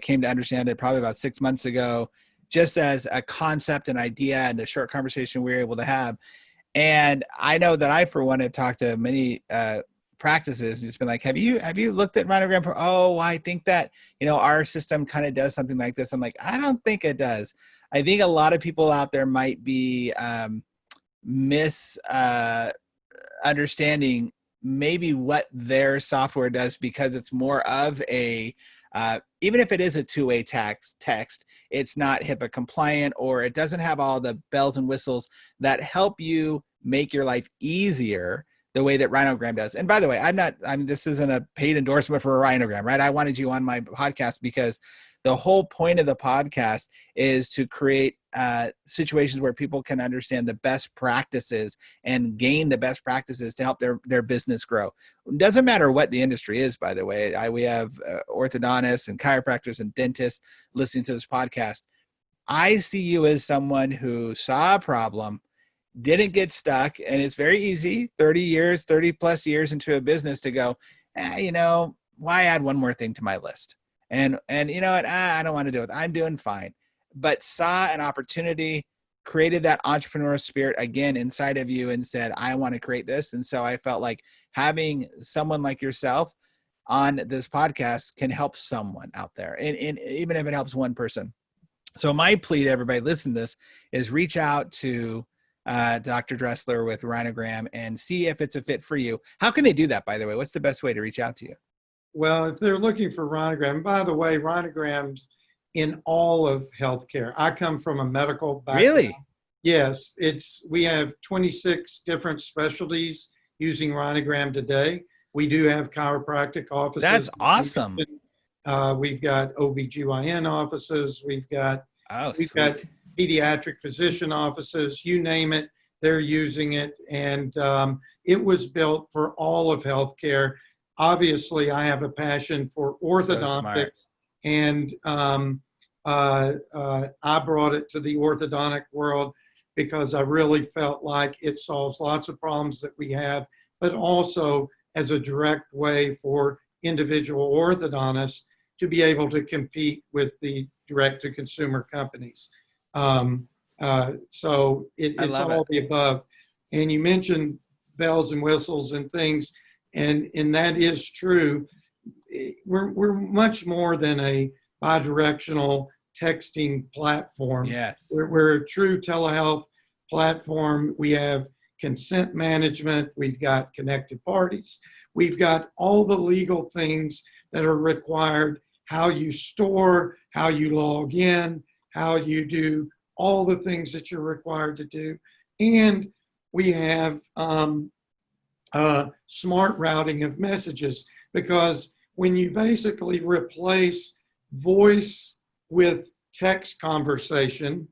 [SPEAKER 1] came to understand it, probably about 6 months ago, just as a concept and idea and a short conversation we were able to have. And I know that I, for one, have talked to many practices. Just been like, have you looked at Rhinogram? Oh, I think that, our system kind of does something like this. I'm like, I don't think it does. I think a lot of people out there might be understanding maybe what their software does, because it's more of a even if it is a two-way text, it's not HIPAA compliant, or it doesn't have all the bells and whistles that help you make your life easier the way that Rhinogram does. And by the way, this isn't a paid endorsement for a Rhinogram, right? I wanted you on my podcast because the whole point of the podcast is to create situations where people can understand the best practices and gain the best practices to help their business grow. It doesn't matter what the industry is, by the way. We have orthodontists and chiropractors and dentists listening to this podcast. I see you as someone who saw a problem, didn't get stuck, and it's very easy, 30 plus years into a business, to go, why add one more thing to my list? And you know what, I don't want to do it. I'm doing fine. But saw an opportunity, created that entrepreneurial spirit again inside of you and said, I want to create this. And so I felt like having someone like yourself on this podcast can help someone out there, and even if it helps one person. So my plea to everybody listening to this is reach out to Dr. Dressler with Rhinogram and see if it's a fit for you. How can they do that, by the way? What's the best way to reach out to you?
[SPEAKER 2] Well, if they're looking for Rhinogram, by the way, Rhinograms in all of healthcare. I come from a medical background.
[SPEAKER 1] Really?
[SPEAKER 2] Yes, we have 26 different specialties using Rhinogram today. We do have chiropractic offices.
[SPEAKER 1] That's awesome.
[SPEAKER 2] We've got OBGYN offices. We've got pediatric physician offices. You name it, they're using it. And it was built for all of healthcare. Obviously, I have a passion for orthodontics, and I brought it to the orthodontic world because I really felt like it solves lots of problems that we have, but also as a direct way for individual orthodontists to be able to compete with the direct-to-consumer companies. So it's all the above. And you mentioned bells and whistles and things, and that is true. We're much more than a bidirectional texting platform.
[SPEAKER 1] Yes.
[SPEAKER 2] We're a true telehealth platform. We have consent management. We've got connected parties. We've got all the legal things that are required, how you store, how you log in, how you do all the things that you're required to do. And we have smart routing of messages, because when you basically replace voice with text conversation,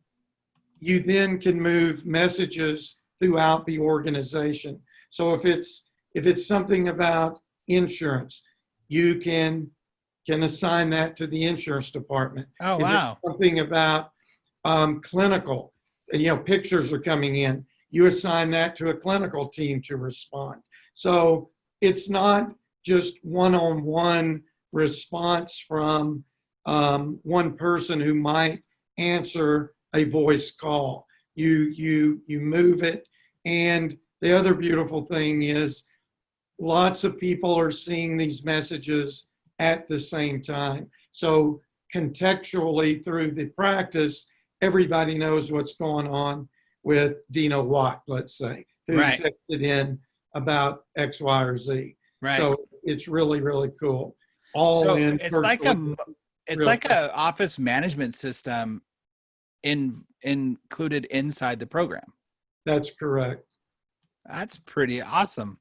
[SPEAKER 2] you then can move messages throughout the organization. So if it's something about insurance, you can assign that to the insurance department.
[SPEAKER 1] Oh,
[SPEAKER 2] if
[SPEAKER 1] wow.
[SPEAKER 2] it's something about clinical, pictures are coming in, you assign that to a clinical team to respond. So it's not just one-on-one response from one person who might answer a voice call. You move it. And the other beautiful thing is lots of people are seeing these messages at the same time. So contextually through the practice, everybody knows what's going on with Dino Watt, let's say, who texted in about X, Y, or Z.
[SPEAKER 1] Right.
[SPEAKER 2] So it's really, really cool.
[SPEAKER 1] It's like a office management system included inside the program.
[SPEAKER 2] That's correct.
[SPEAKER 1] That's pretty awesome.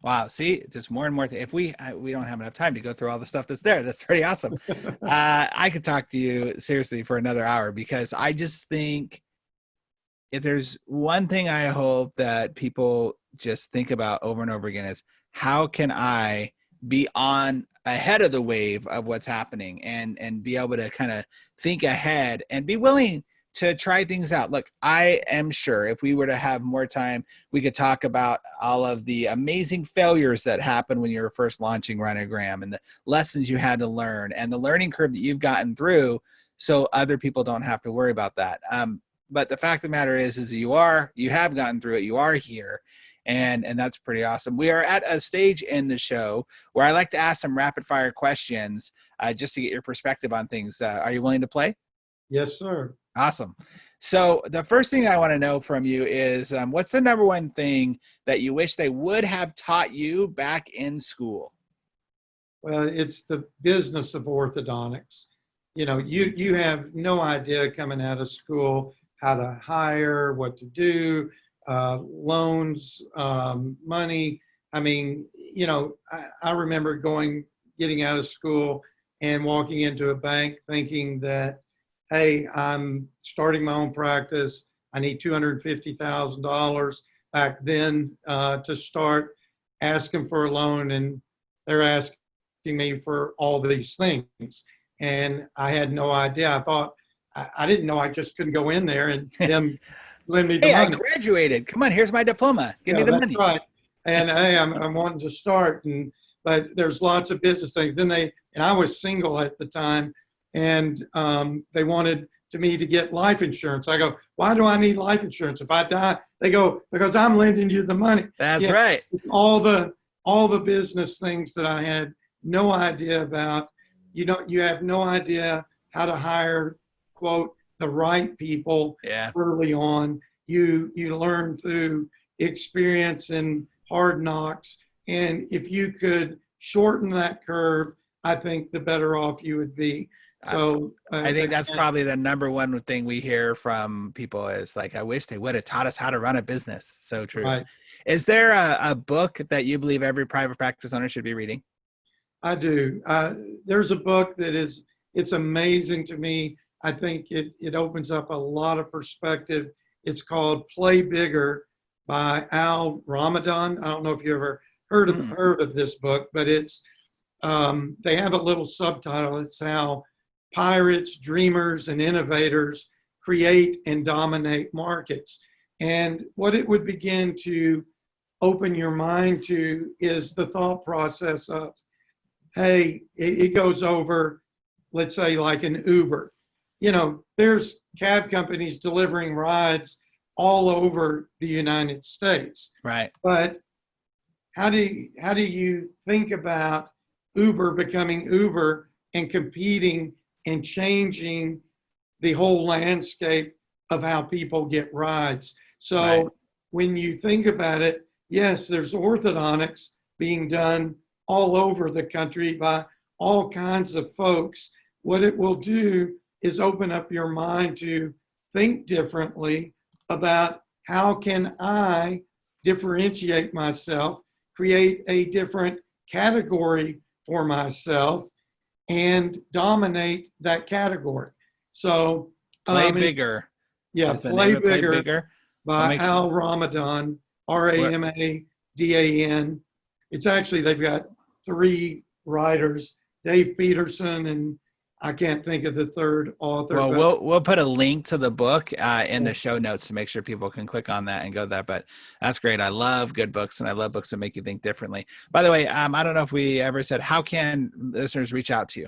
[SPEAKER 1] Wow. See, just more and more. If we don't have enough time to go through all the stuff that's there, that's pretty awesome. I could talk to you seriously for another hour, because I just think if there's one thing I hope that people just think about over and over again is, how can I be on ahead of the wave of what's happening and be able to kind of think ahead and be willing to try things out. Look, I am sure if we were to have more time, we could talk about all of the amazing failures that happened when you were first launching Rhinogram, and the lessons you had to learn, and the learning curve that you've gotten through, so other people don't have to worry about that. But the fact of the matter is you have gotten through it. You are here. And that's pretty awesome. We are at a stage in the show where I like to ask some rapid fire questions just to get your perspective on things. Are you willing to play?
[SPEAKER 2] Yes, sir.
[SPEAKER 1] Awesome. So the first thing I want to know from you is what's the number one thing that you wish they would have taught you back in school?
[SPEAKER 2] Well, it's the business of orthodontics. You have no idea coming out of school how to hire, what to do, loans, money. I mean, I remember getting out of school and walking into a bank thinking that, hey, I'm starting my own practice. I need $250,000 back then to start, asking for a loan, and they're asking me for all these things. And I had no idea. I thought, I didn't know I just couldn't go in there and them lend me the money.
[SPEAKER 1] I graduated. Come on, here's my diploma. Give me the money.
[SPEAKER 2] Right. And hey, I'm wanting to start, but there's lots of business things. And I was single at the time, and they wanted me to get life insurance. I go, why do I need life insurance if I die? They go, because I'm lending you the money.
[SPEAKER 1] That's right.
[SPEAKER 2] All the business things that I had no idea about. You have no idea how to hire, quote, the right people early on. You learn through experience and hard knocks. And if you could shorten that curve, I think the better off you would be. So
[SPEAKER 1] I think that's
[SPEAKER 2] again,
[SPEAKER 1] probably the number one thing we hear from people is like, I wish they would have taught us how to run a business. So true.
[SPEAKER 2] right.
[SPEAKER 1] Is there a book that you believe every private practice owner should be reading?
[SPEAKER 2] I do. There's a book that it's amazing to me. I think it opens up a lot of perspective. It's called Play Bigger by Al Ramadan. I don't know if you ever heard of this book, but it's they have a little subtitle. It's how pirates, dreamers, and innovators create and dominate markets. And what it would begin to open your mind to is the thought process of, hey, it goes over, let's say, like an Uber. You know, there's cab companies delivering rides all over the United States.
[SPEAKER 1] Right.
[SPEAKER 2] But how do you think about Uber becoming Uber and competing and changing the whole landscape of how people get rides? So
[SPEAKER 1] Right.
[SPEAKER 2] when you think about it, yes, there's orthodontics being done all over the country by all kinds of folks. What it will do is open up your mind to think differently about how can I differentiate myself, create a different category for myself, and dominate that category. So
[SPEAKER 1] Play Bigger.
[SPEAKER 2] Yeah,
[SPEAKER 1] Is the
[SPEAKER 2] Play
[SPEAKER 1] name of Play
[SPEAKER 2] Bigger
[SPEAKER 1] Bigger?
[SPEAKER 2] by Al Ramadan, Ramadan. It's actually, they've got 3 writers, Dave Peterson, and I can't think of the third author.
[SPEAKER 1] Well, we'll put a link to the book in the show notes to make sure people can click on that and go there. But that's great. I love good books, and I love books that make you think differently. By the way, I don't know if we ever said, how can listeners reach out to you?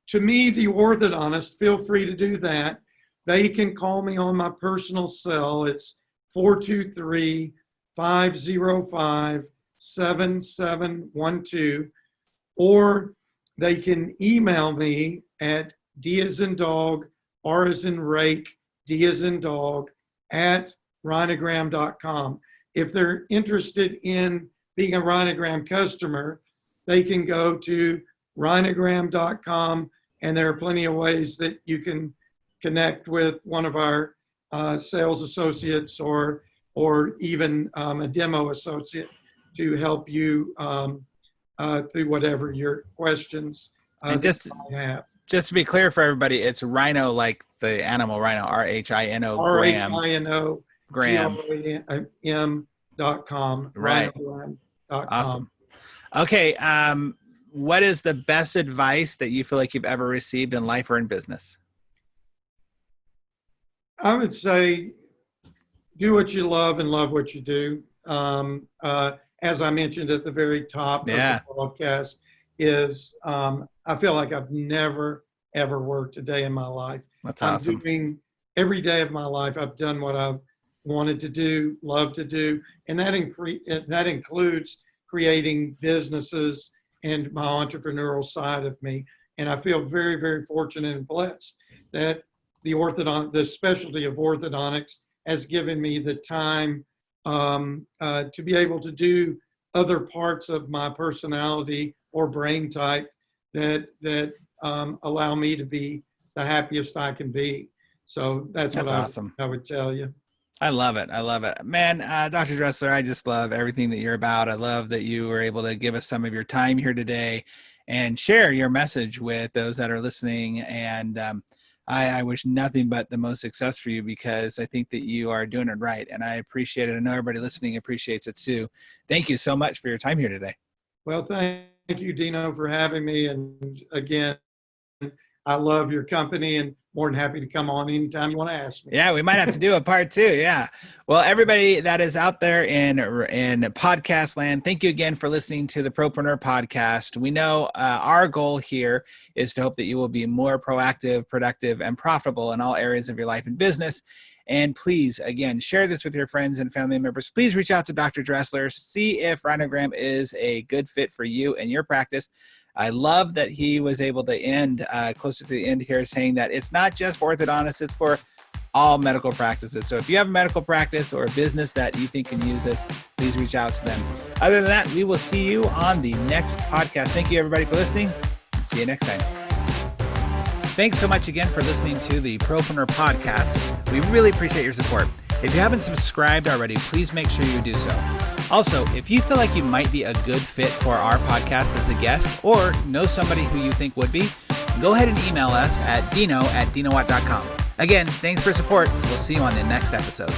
[SPEAKER 2] To me, the orthodontist, feel free to do that. They can call me on my personal cell. It's 423-505-7712, or they can email me at D as in dog, R as in rake, D as in dog, at Rhinogram.com. If they're interested in being a Rhinogram customer, they can go to Rhinogram.com, and there are plenty of ways that you can connect with one of our sales associates or even a demo associate to help you through whatever your questions
[SPEAKER 1] And
[SPEAKER 2] that you might have.
[SPEAKER 1] just to be clear for everybody, it's Rhino, like the animal Rhino, R-H-I-N-O, Gram.
[SPEAKER 2] R-H-I-N-O,
[SPEAKER 1] Gram.
[SPEAKER 2] G-R-A-M.com.
[SPEAKER 1] Right.
[SPEAKER 2] Rhinogram.com.
[SPEAKER 1] Awesome. Okay. What is the best advice that you feel like you've ever received in life or in business?
[SPEAKER 2] I would say do what you love and love what you do. As I mentioned at the very top of the broadcast, is I feel like I've never, ever worked a day in my life.
[SPEAKER 1] That's awesome.
[SPEAKER 2] I'm doing every day of my life. I've done what I've wanted to do, love to do, and that includes creating businesses and my entrepreneurial side of me. And I feel very, very fortunate and blessed that the specialty of orthodontics has given me the time to be able to do other parts of my personality or brain type that allow me to be the happiest I can be. So that's what
[SPEAKER 1] awesome.
[SPEAKER 2] I would tell you.
[SPEAKER 1] I love it. I love it. Man, Dr. Dressler, I just love everything that you're about. I love that you were able to give us some of your time here today and share your message with those that are listening. And I wish nothing but the most success for you, because I think that you are doing it right. And I appreciate it. I know everybody listening appreciates it too. Thank you so much for your time here today.
[SPEAKER 2] Well, thank you, Dino, for having me. And again, I love your company and more than happy to come on anytime you want to ask me.
[SPEAKER 1] Yeah, we might have to do a part 2. Yeah. Well, everybody that is out there in podcast land, thank you again for listening to the Propreneur podcast. We know our goal here is to hope that you will be more proactive, productive, and profitable in all areas of your life and business. And please, again, share this with your friends and family members. Please reach out to Dr. Dressler. See if Rhinogram is a good fit for you and your practice. I love that he was able to end closer to the end here saying that it's not just for orthodontists, it's for all medical practices. So if you have a medical practice or a business that you think can use this, please reach out to them. Other than that, we will see you on the next podcast. Thank you, everybody, for listening. See you next time. Thanks so much again for listening to the Propreneur Podcast. We really appreciate your support. If you haven't subscribed already, please make sure you do so. Also, if you feel like you might be a good fit for our podcast as a guest or know somebody who you think would be, go ahead and email us at dino@dinowatt.com. Again, thanks for support. We'll see you on the next episode.